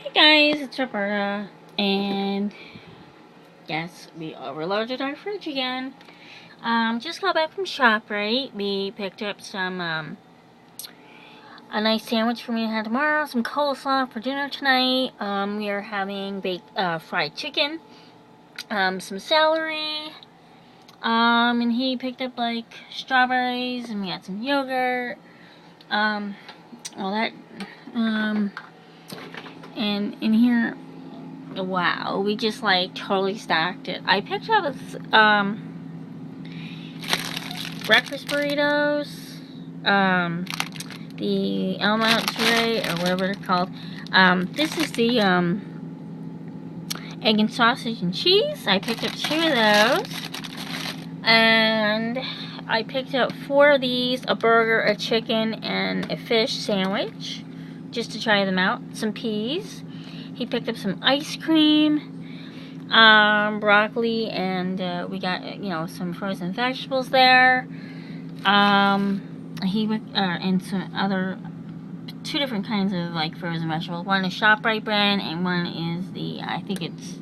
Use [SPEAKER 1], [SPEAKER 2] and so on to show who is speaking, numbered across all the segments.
[SPEAKER 1] Hey guys, it's Roberta, and yes, we overloaded our fridge again. Just got back from ShopRite. We picked up some, a nice sandwich for me to have tomorrow, some coleslaw for dinner tonight. We are having fried chicken, some celery, and he picked up, like, strawberries, and we had some yogurt, all that, and in here, wow, we just like totally stacked it. I picked up breakfast burritos, the El Monterey or whatever they're called. This is the egg and sausage and cheese. I picked up 2 of those, and I picked up 4 of these: a burger, a chicken, and a fish sandwich, just to try them out. Some peas. He picked up some ice cream, broccoli, and we got, some frozen vegetables there. And some other 2 different kinds of like frozen vegetables. One is ShopRite brand, and one is I think it's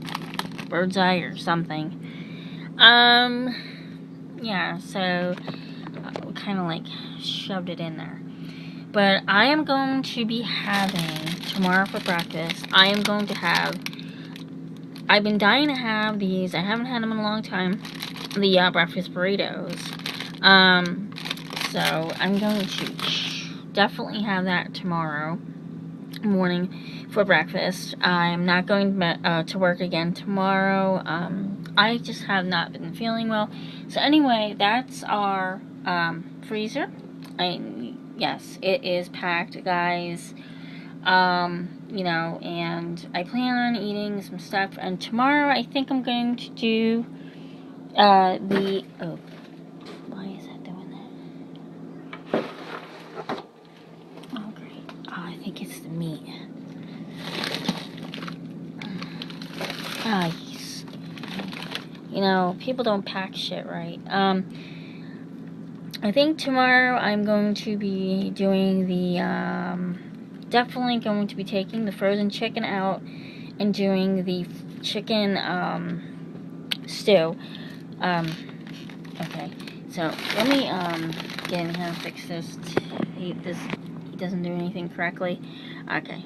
[SPEAKER 1] Bird's Eye or something. Yeah, so we kind of like shoved it in there. But I am going to be having tomorrow for breakfast. I've been dying to have these. I haven't had them in a long time. The breakfast burritos. So I'm going to definitely have that tomorrow morning for breakfast. I'm not going to work again tomorrow. I just have not been feeling well. So anyway, that's our freezer. Yes, it is packed, guys. And I plan on eating some stuff. And tomorrow, I think I'm going to do why is that doing that? Oh, great. Oh, I think it's the meat. Yes. People don't pack shit right. I think tomorrow I'm going to be doing definitely going to be taking the frozen chicken out and doing the chicken, stew. Okay, so let me, get in here and fix this. He doesn't do anything correctly. Okay,